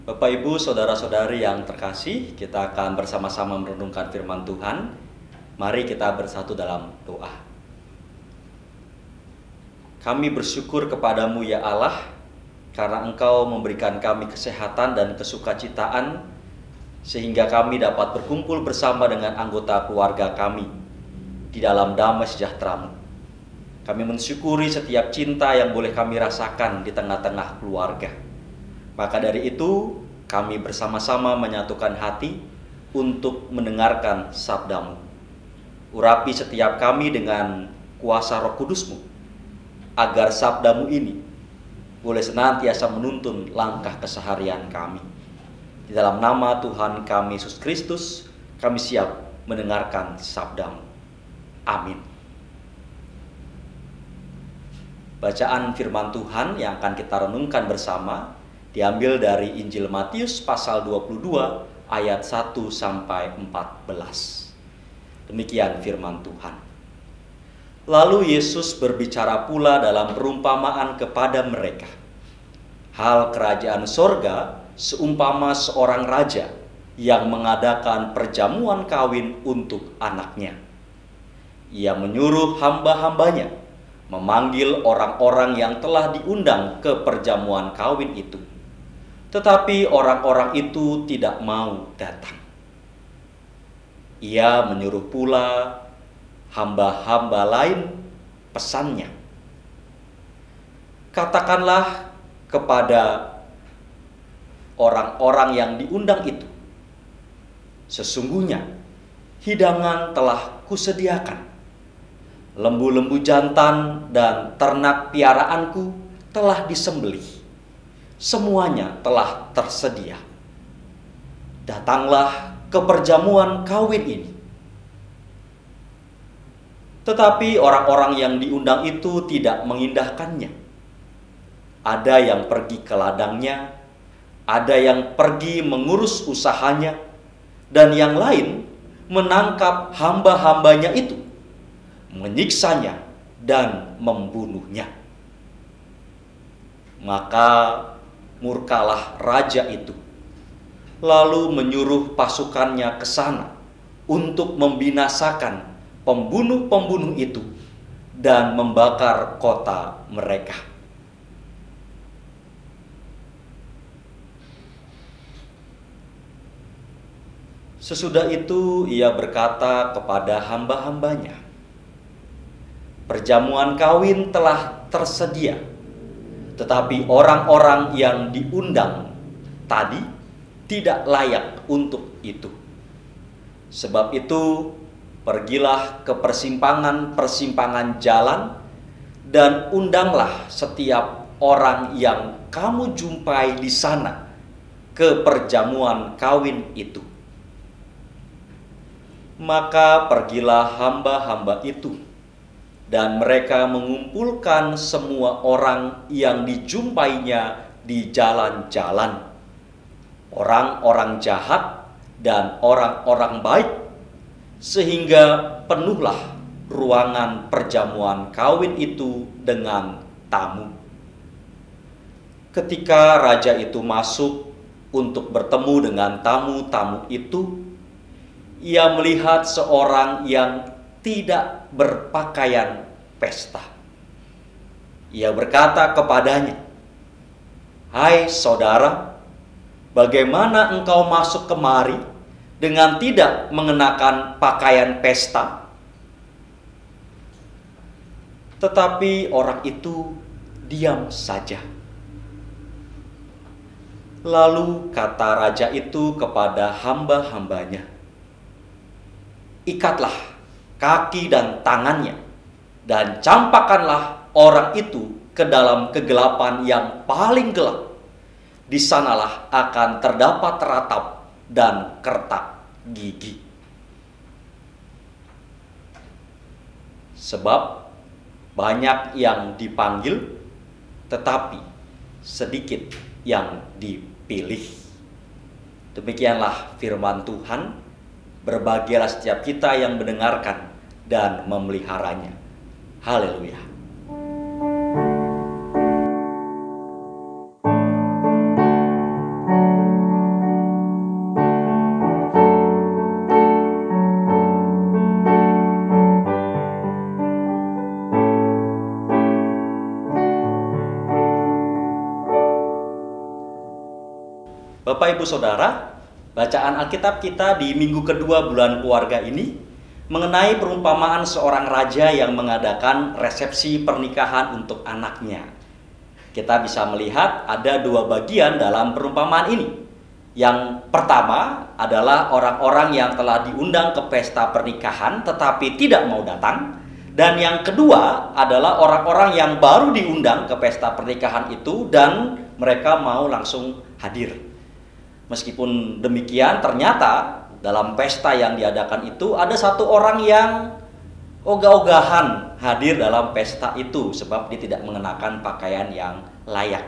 Bapak, Ibu, saudara-saudari yang terkasih, kita akan bersama-sama merenungkan firman Tuhan. Mari kita bersatu dalam doa. Kami bersyukur kepadamu ya Allah, karena Engkau memberikan kami kesehatan dan kesukacitaan, sehingga kami dapat berkumpul bersama dengan anggota keluarga kami di dalam damai sejahtera-Mu. Kami mensyukuri setiap cinta yang boleh kami rasakan di tengah-tengah keluarga. Maka dari itu, kami bersama-sama menyatukan hati untuk mendengarkan sabda-Mu. Urapi setiap kami dengan kuasa Roh Kudus-Mu, agar sabda-Mu ini boleh senantiasa menuntun langkah keseharian kami. Di dalam nama Tuhan kami Yesus Kristus, kami siap mendengarkan sabda-Mu. Amin. Bacaan firman Tuhan yang akan kita renungkan bersama diambil dari Injil Matius pasal 22 ayat 1 sampai 14. Demikian firman Tuhan. Lalu Yesus berbicara pula dalam perumpamaan kepada mereka. Hal kerajaan sorga seumpama seorang raja yang mengadakan perjamuan kawin untuk anaknya. Ia menyuruh hamba-hambanya memanggil orang-orang yang telah diundang ke perjamuan kawin itu. Tetapi orang-orang itu tidak mau datang. Ia menyuruh pula hamba-hamba lain pesannya. Katakanlah kepada orang-orang yang diundang itu, sesungguhnya hidangan telah kusediakan. Lembu-lembu jantan dan ternak piaraanku telah disembelih. Semuanya telah tersedia. Datanglah ke perjamuan kawin ini. Tetapi orang-orang yang diundang itu tidak mengindahkannya. Ada yang pergi ke ladangnya, ada yang pergi mengurus usahanya, dan yang lain menangkap hamba-hambanya itu, menyiksanya dan membunuhnya. Maka murkalah raja itu, lalu menyuruh pasukannya ke sana untuk membinasakan pembunuh-pembunuh itu dan membakar kota mereka. Sesudah itu ia berkata kepada hamba-hambanya, perjamuan kawin telah tersedia, tetapi orang-orang yang diundang tadi tidak layak untuk itu. Sebab itu, pergilah ke persimpangan-persimpangan jalan dan undanglah setiap orang yang kamu jumpai di sana ke perjamuan kawin itu. Maka pergilah hamba-hamba itu, dan mereka mengumpulkan semua orang yang dijumpainya di jalan-jalan, orang-orang jahat dan orang-orang baik, sehingga penuhlah ruangan perjamuan kawin itu dengan tamu. Ketika raja itu masuk untuk bertemu dengan tamu-tamu itu, ia melihat seorang yang tidak berpakaian pesta. Ia berkata kepadanya, "Hai saudara, bagaimana engkau masuk kemari dengan tidak mengenakan pakaian pesta?" Tetapi orang itu diam saja. Lalu kata raja itu kepada hamba-hambanya, "Ikatlah kaki dan tangannya, dan campakkanlah orang itu ke dalam kegelapan yang paling gelap. Di sanalah akan terdapat ratap dan kertak gigi. Sebab banyak yang dipanggil, tetapi sedikit yang dipilih." Demikianlah firman Tuhan. Berbahagialah setiap kita yang mendengarkan dan memeliharanya. Haleluya. Bapak Ibu Saudara, bacaan Alkitab kita di minggu kedua bulan keluarga ini mengenai perumpamaan seorang raja yang mengadakan resepsi pernikahan untuk anaknya. Kita bisa melihat ada dua bagian dalam perumpamaan ini. Yang pertama adalah orang-orang yang telah diundang ke pesta pernikahan tetapi tidak mau datang. Dan yang kedua adalah orang-orang yang baru diundang ke pesta pernikahan itu dan mereka mau langsung hadir. Meskipun demikian, ternyata dalam pesta yang diadakan itu ada satu orang yang ogah-ogahan hadir dalam pesta itu sebab dia tidak mengenakan pakaian yang layak.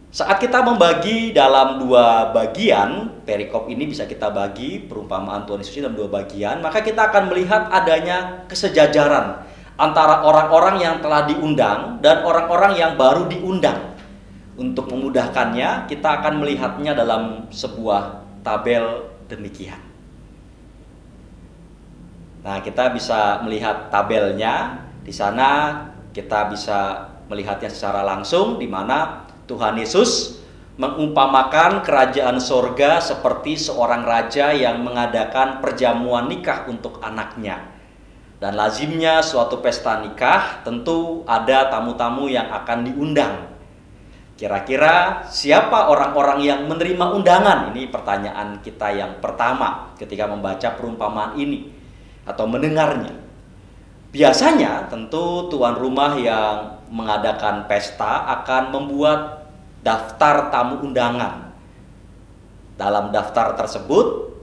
Saat kita membagi dalam dua bagian, perikop ini bisa kita bagi perumpamaan Tuhan Yesus dalam dua bagian, maka kita akan melihat adanya kesejajaran antara orang-orang yang telah diundang dan orang-orang yang baru diundang. Untuk memudahkannya, kita akan melihatnya dalam sebuah tabel demikian. Nah, kita bisa melihat tabelnya. Di sana kita bisa melihatnya secara langsung, di mana Tuhan Yesus mengumpamakan kerajaan sorga seperti seorang raja yang mengadakan perjamuan nikah untuk anaknya. Dan lazimnya suatu pesta nikah tentu ada tamu-tamu yang akan diundang. Kira-kira siapa orang-orang yang menerima undangan? Ini pertanyaan kita yang pertama ketika membaca perumpamaan ini atau mendengarnya. Biasanya tentu tuan rumah yang mengadakan pesta akan membuat daftar tamu undangan. Dalam daftar tersebut,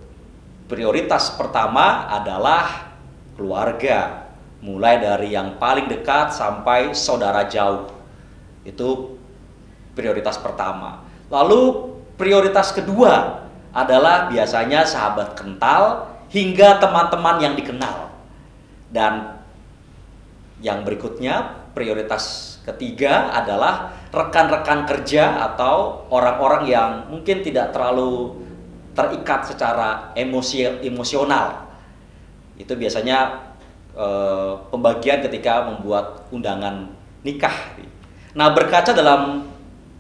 prioritas pertama adalah keluarga, mulai dari yang paling dekat sampai saudara jauh. Itu prioritas pertama. Lalu prioritas kedua adalah biasanya sahabat kental hingga teman-teman yang dikenal. Dan yang berikutnya, prioritas ketiga adalah rekan-rekan kerja atau orang-orang yang mungkin tidak terlalu terikat secara emosional. Itu biasanya pembagian ketika membuat undangan nikah. Nah, berkaca dalam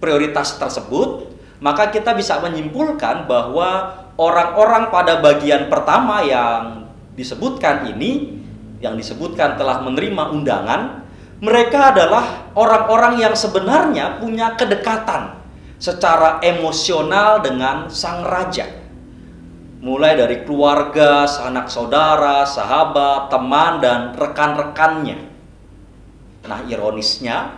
prioritas tersebut, maka kita bisa menyimpulkan bahwa orang-orang pada bagian pertama yang disebutkan ini, yang disebutkan telah menerima undangan, mereka adalah orang-orang yang sebenarnya punya kedekatan secara emosional dengan sang raja. Mulai dari keluarga, sanak saudara, sahabat, teman, dan rekan-rekannya. Nah, ironisnya,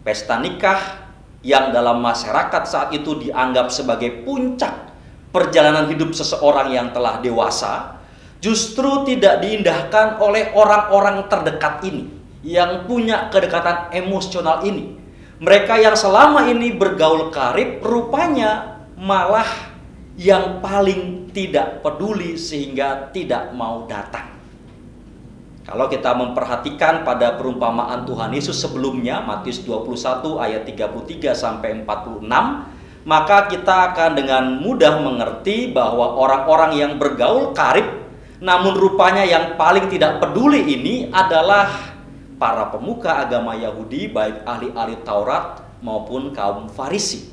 pesta nikah yang dalam masyarakat saat itu dianggap sebagai puncak perjalanan hidup seseorang yang telah dewasa, justru tidak diindahkan oleh orang-orang terdekat ini, yang punya kedekatan emosional ini. Mereka yang selama ini bergaul karib rupanya malah yang paling tidak peduli sehingga tidak mau datang. Kalau kita memperhatikan pada perumpamaan Tuhan Yesus sebelumnya, Matius 21 ayat 33 sampai 46, maka kita akan dengan mudah mengerti bahwa orang-orang yang bergaul karib namun rupanya yang paling tidak peduli ini adalah para pemuka agama Yahudi, baik ahli-ahli Taurat maupun kaum Farisi.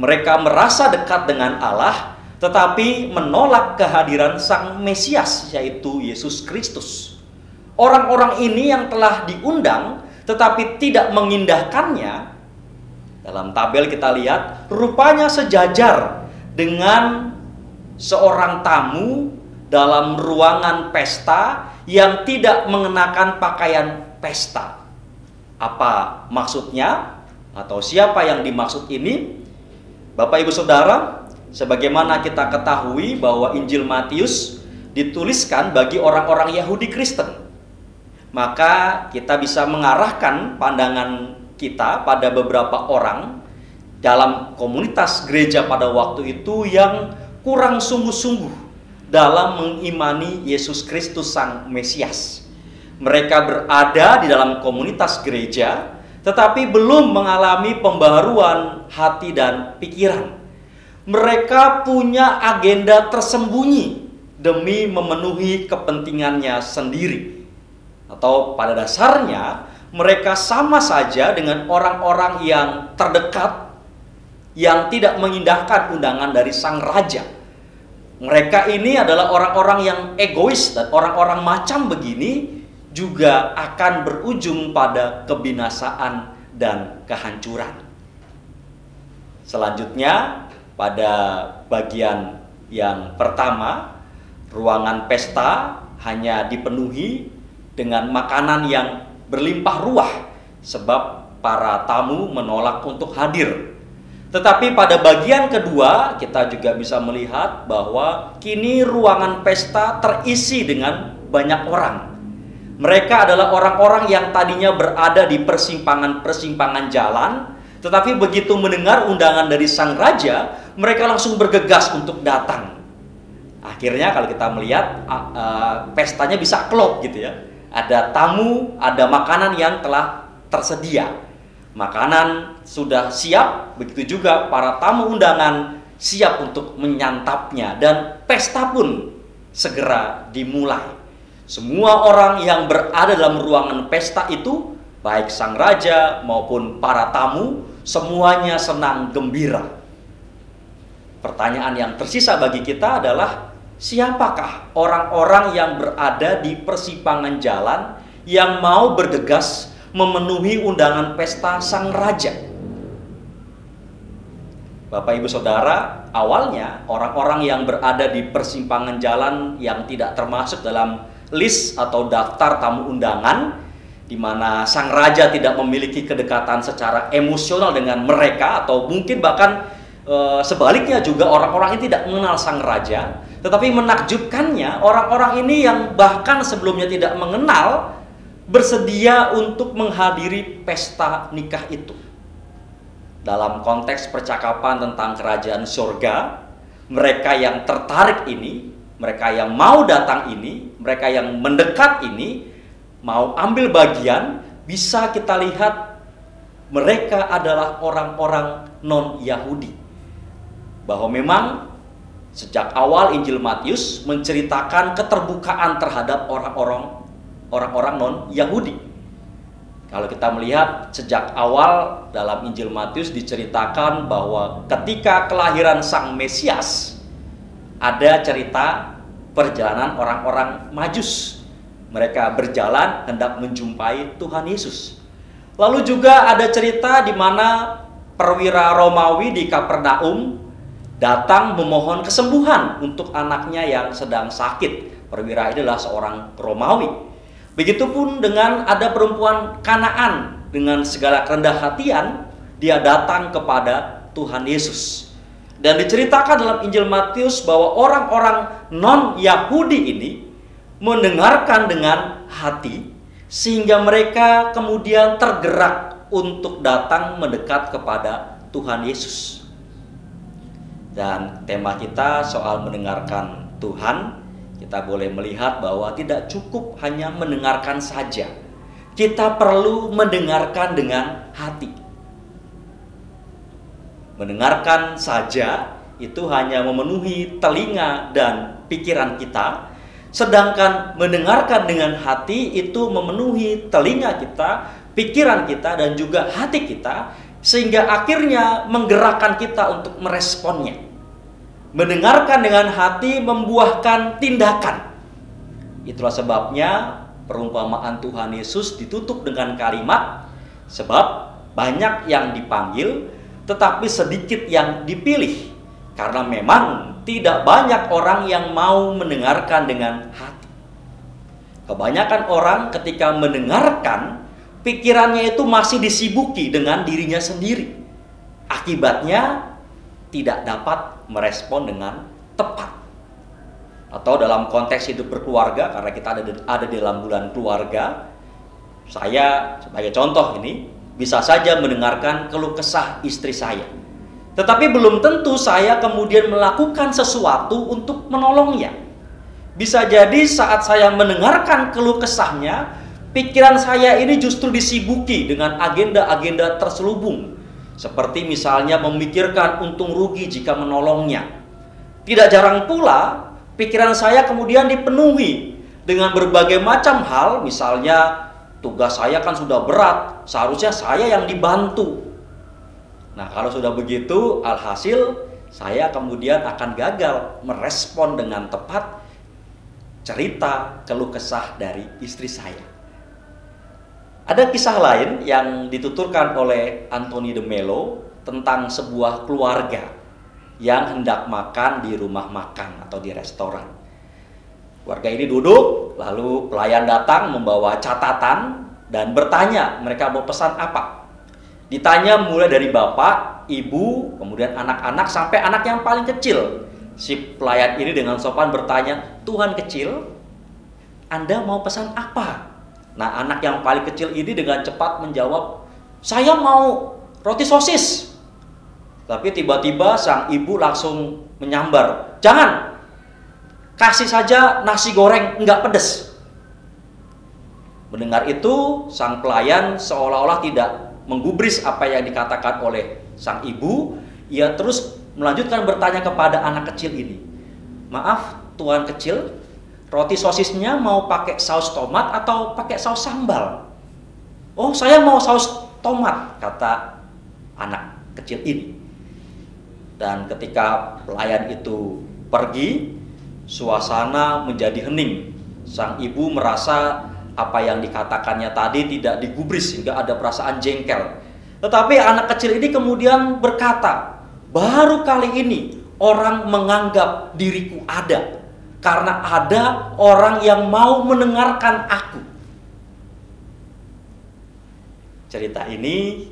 Mereka merasa dekat dengan Allah, tetapi menolak kehadiran Sang Mesias, yaitu Yesus Kristus. Orang-orang ini yang telah diundang, tetapi tidak mengindahkannya. Dalam tabel kita lihat, rupanya sejajar dengan seorang tamu dalam ruangan pesta yang tidak mengenakan pakaian pesta. Apa maksudnya? Atau siapa yang dimaksud ini? Bapak Ibu Saudara, sebagaimana kita ketahui bahwa Injil Matius dituliskan bagi orang-orang Yahudi Kristen, maka kita bisa mengarahkan pandangan kita pada beberapa orang dalam komunitas gereja pada waktu itu yang kurang sungguh-sungguh dalam mengimani Yesus Kristus Sang Mesias. Mereka berada di dalam komunitas gereja, tetapi belum mengalami pembaharuan hati dan pikiran. Mereka punya agenda tersembunyi demi memenuhi kepentingannya sendiri. Atau pada dasarnya mereka sama saja dengan orang-orang yang terdekat yang tidak mengindahkan undangan dari sang raja. Mereka ini adalah orang-orang yang egois, dan orang-orang macam begini juga akan berujung pada kebinasaan dan kehancuran. Selanjutnya, pada bagian yang pertama, ruangan pesta hanya dipenuhi dengan makanan yang berlimpah ruah sebab para tamu menolak untuk hadir. Tetapi pada bagian kedua kita juga bisa melihat bahwa kini ruangan pesta terisi dengan banyak orang. Mereka adalah orang-orang yang tadinya berada di persimpangan-persimpangan jalan, tetapi begitu mendengar undangan dari sang raja, mereka langsung bergegas untuk datang. Akhirnya kalau kita melihat pestanya bisa klop gitu ya. Ada tamu, ada makanan yang telah tersedia. Makanan sudah siap, begitu juga para tamu undangan siap untuk menyantapnya, dan pesta pun segera dimulai. Semua orang yang berada dalam ruangan pesta itu, baik sang raja maupun para tamu, semuanya senang gembira. Pertanyaan yang tersisa bagi kita adalah, siapakah orang-orang yang berada di persimpangan jalan yang mau bergegas memenuhi undangan pesta sang raja? Bapak Ibu Saudara, awalnya orang-orang yang berada di persimpangan jalan yang tidak termasuk dalam list atau daftar tamu undangan, di mana sang raja tidak memiliki kedekatan secara emosional dengan mereka, atau mungkin bahkan sebaliknya juga orang-orang ini tidak mengenal sang raja. Tetapi menakjubkannya, orang-orang ini yang bahkan sebelumnya tidak mengenal bersedia untuk menghadiri pesta nikah itu. Dalam konteks percakapan tentang kerajaan surga, mereka yang tertarik ini, mereka yang mau datang ini, mereka yang mendekat ini, mau ambil bagian, bisa kita lihat mereka adalah orang-orang non-Yahudi. Bahwa memang sejak awal Injil Matius menceritakan keterbukaan terhadap orang-orang non-Yahudi. Kalau kita melihat sejak awal dalam Injil Matius diceritakan bahwa ketika kelahiran Sang Mesias, ada cerita perjalanan orang-orang Majus. Mereka berjalan hendak menjumpai Tuhan Yesus. Lalu juga ada cerita di mana perwira Romawi di Kapernaum datang memohon kesembuhan untuk anaknya yang sedang sakit. Perwira ini adalah seorang Romawi. Begitupun dengan ada perempuan Kanaan, dengan segala kerendah hatian dia datang kepada Tuhan Yesus. Dan diceritakan dalam Injil Matius bahwa orang-orang non-Yahudi ini mendengarkan dengan hati, sehingga mereka kemudian tergerak untuk datang mendekat kepada Tuhan Yesus. Dan tema kita soal mendengarkan Tuhan, kita boleh melihat bahwa tidak cukup hanya mendengarkan saja. Kita perlu mendengarkan dengan hati. Mendengarkan saja itu hanya memenuhi telinga dan pikiran kita, sedangkan mendengarkan dengan hati itu memenuhi telinga kita, pikiran kita, dan juga hati kita, sehingga akhirnya menggerakkan kita untuk meresponnya. Mendengarkan dengan hati membuahkan tindakan. Itulah sebabnya perumpamaan Tuhan Yesus ditutup dengan kalimat, sebab banyak yang dipanggil, tetapi sedikit yang dipilih. Karena memang tidak banyak orang yang mau mendengarkan dengan hati. Kebanyakan orang ketika mendengarkan, pikirannya itu masih disibuki dengan dirinya sendiri. Akibatnya tidak dapat merespon dengan tepat. Atau dalam konteks hidup berkeluarga, karena kita ada di dalam bulan keluarga, saya sebagai contoh ini bisa saja mendengarkan keluh kesah istri saya, tetapi belum tentu saya kemudian melakukan sesuatu untuk menolongnya. Bisa jadi saat saya mendengarkan keluh kesahnya, pikiran saya ini justru disibuki dengan agenda-agenda terselubung, seperti misalnya memikirkan untung rugi jika menolongnya. Tidak jarang pula pikiran saya kemudian dipenuhi dengan berbagai macam hal, misalnya tugas saya kan sudah berat, seharusnya saya yang dibantu. Nah, kalau sudah begitu, alhasil saya kemudian akan gagal merespon dengan tepat cerita keluh kesah dari istri saya. Ada kisah lain yang dituturkan oleh Anthony de Mello tentang sebuah keluarga yang hendak makan di rumah makan atau di restoran. Keluarga ini duduk, lalu pelayan datang membawa catatan dan bertanya mereka mau pesan apa. Ditanya mulai dari bapak, ibu, kemudian anak-anak sampai anak yang paling kecil. Si pelayan ini dengan sopan bertanya, "Tuhan kecil, Anda mau pesan apa?" Nah, anak yang paling kecil ini dengan cepat menjawab, "Saya mau roti sosis." Tapi tiba-tiba sang ibu langsung menyambar, "Jangan, kasih saja nasi goreng enggak pedes." Mendengar itu, sang pelayan seolah-olah tidak menggubris apa yang dikatakan oleh sang ibu. Ia terus melanjutkan bertanya kepada anak kecil ini, "Maaf, Tuan kecil, roti sosisnya mau pakai saus tomat atau pakai saus sambal?" "Oh, saya mau saus tomat," kata anak kecil ini. Dan ketika pelayan itu pergi, suasana menjadi hening. Sang ibu merasa apa yang dikatakannya tadi tidak digubris sehingga ada perasaan jengkel. Tetapi anak kecil ini kemudian berkata, "Baru kali ini orang menganggap diriku ada, karena ada orang yang mau mendengarkan aku." Cerita ini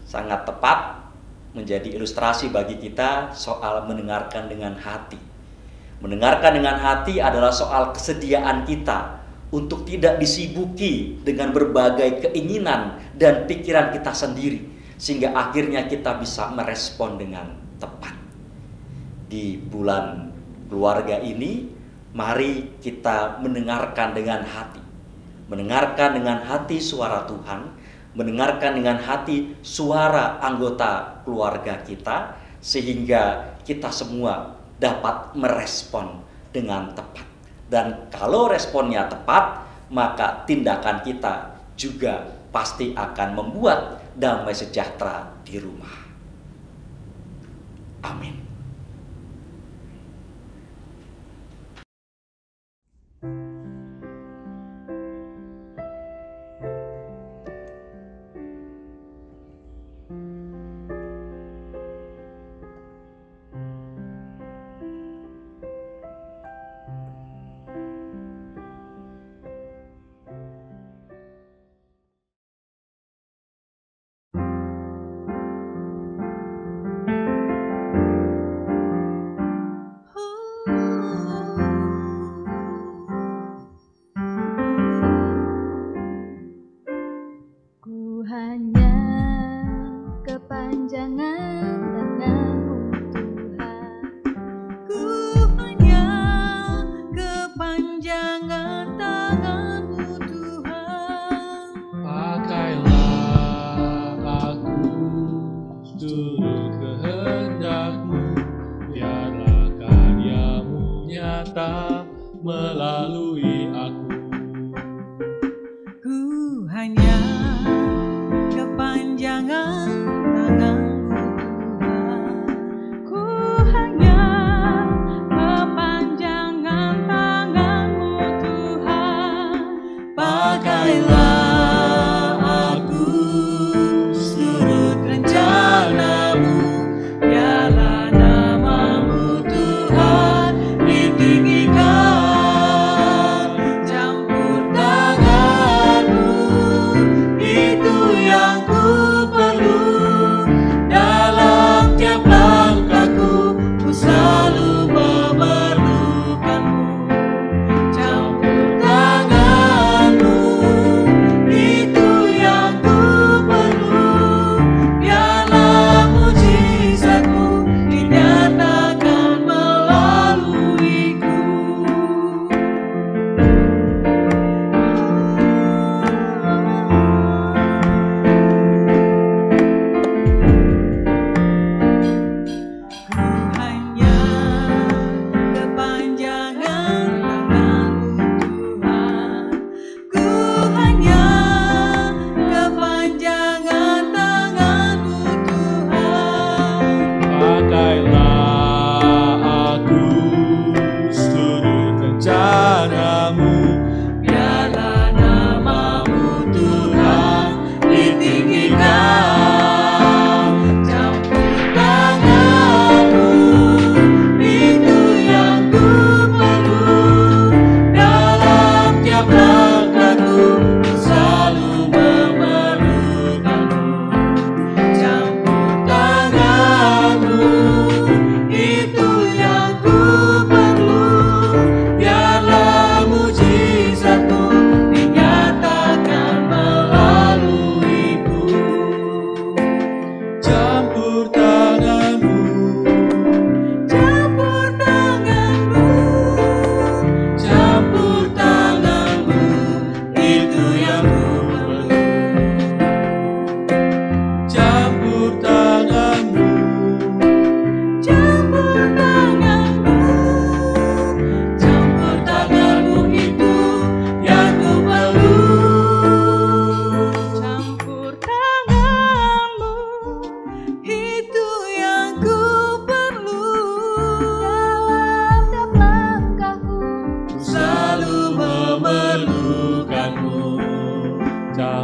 sangat tepat menjadi ilustrasi bagi kita soal mendengarkan dengan hati. Mendengarkan dengan hati adalah soal kesediaan kita untuk tidak disibuki dengan berbagai keinginan dan pikiran kita sendiri, sehingga akhirnya kita bisa merespon dengan tepat. Di bulan keluarga ini, mari kita mendengarkan dengan hati. Mendengarkan dengan hati suara Tuhan, mendengarkan dengan hati suara anggota keluarga kita, sehingga kita semua dapat merespon dengan tepat. Dan kalau responnya tepat, maka tindakan kita juga pasti akan membuat damai sejahtera di rumah. Amin. Melalui aku, ku hanya kepanjangan tangan-Mu Tuhan. Ku hanya kepanjangan tangan-Mu Tuhan. Pakailah aku seturut rencana-Mu, biarlah nama-Mu Tuhan ditinggikan. Campur tangan-Mu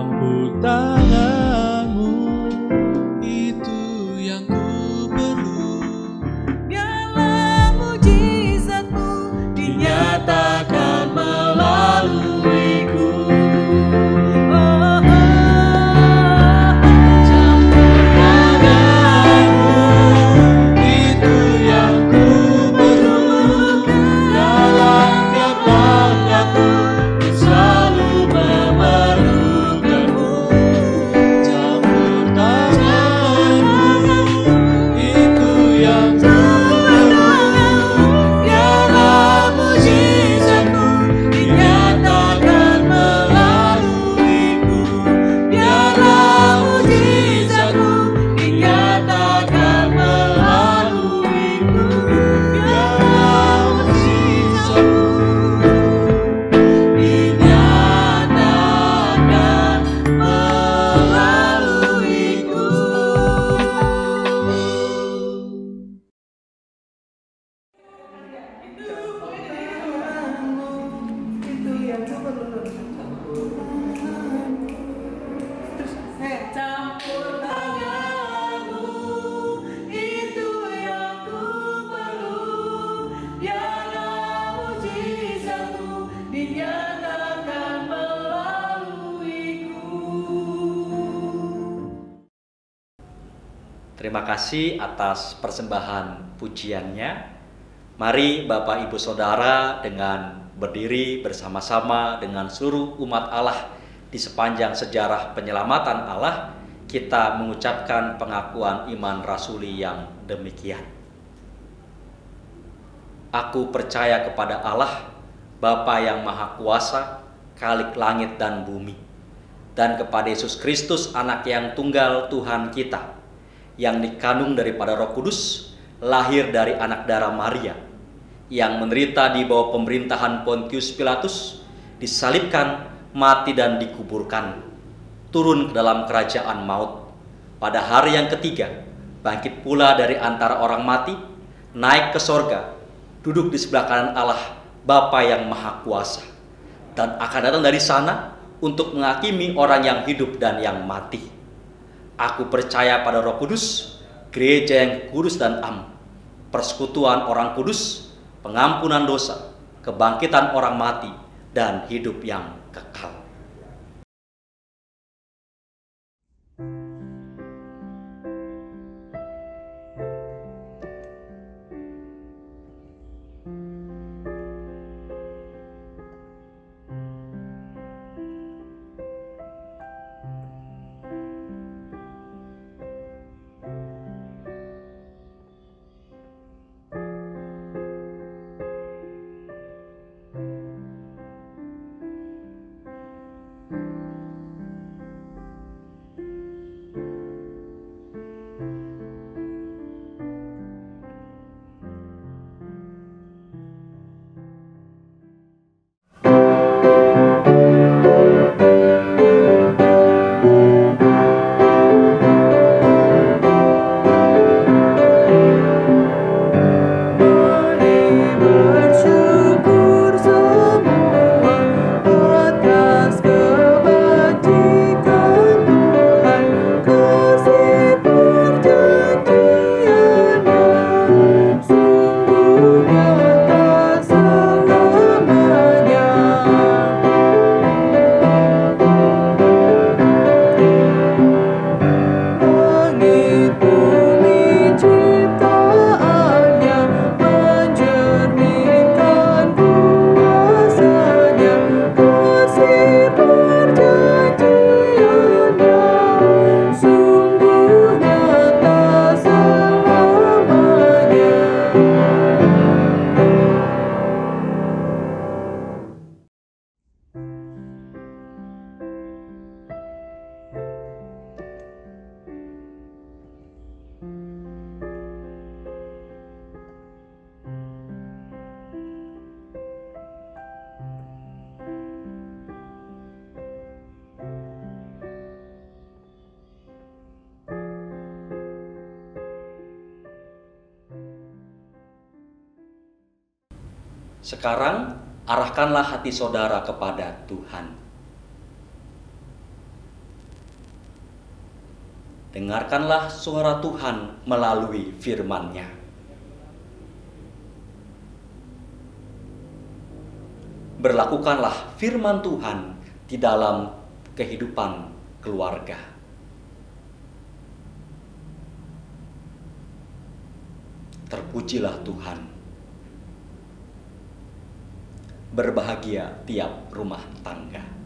Campur tanganmu, itu yang ku perlu. Biarlah mujizatmu dinyatakan melaluiku. Campur tanganmu, itu yang ku perlu. Dalam tiap langkahku, ku selalu memerlukanmu. Campur tanganmu, itu yang ku perlu. Biarlah mujizatmu dinyatakan melaluiku. Biarlah mujizatmu dinyatakan melaluiku. Biarlah mujizatmu dinyatakan melaluiku. Campur tanganmu, itu yang ku perlu. Biarlah mujizatmu dinyatakan melaluiku. Terima kasih atas persembahan pujiannya. Mari Bapak Ibu Saudara dengan berdiri bersama-sama dengan seluruh umat Allah di sepanjang sejarah penyelamatan Allah, kita mengucapkan pengakuan iman rasuli yang demikian. Aku percaya kepada Allah, Bapa yang Maha Kuasa, Khalik langit dan bumi, dan kepada Yesus Kristus, Anak yang tunggal Tuhan kita, yang dikandung daripada Roh Kudus, lahir dari anak darah Maria, yang menderita di bawah pemerintahan Pontius Pilatus, disalibkan, mati dan dikuburkan, turun ke dalam kerajaan maut, pada hari yang ketiga bangkit pula dari antara orang mati, naik ke sorga, duduk di sebelah kanan Allah Bapa yang Maha Kuasa, dan akan datang dari sana untuk menghakimi orang yang hidup dan yang mati. Aku percaya pada Roh Kudus, gereja yang kudus dan am, persekutuan orang kudus, pengampunan dosa, kebangkitan orang mati, dan hidup yang kekal. Sekarang arahkanlah hati saudara kepada Tuhan. Dengarkanlah suara Tuhan melalui firman-Nya. Berlakukanlah firman Tuhan di dalam kehidupan keluarga. Terpujilah Tuhan. Berbahagia tiap rumah tangga.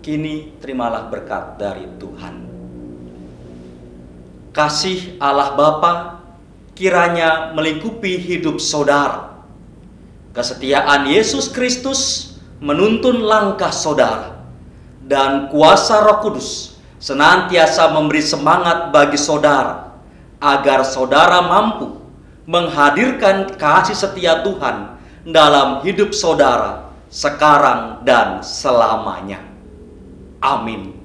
Kini terimalah berkat dari Tuhan. Kasih Allah Bapa kiranya melingkupi hidup saudara. Kesetiaan Yesus Kristus menuntun langkah saudara. Dan kuasa Roh Kudus senantiasa memberi semangat bagi saudara, agar saudara mampu menghadirkan kasih setia Tuhan dalam hidup saudara sekarang dan selamanya. Amin.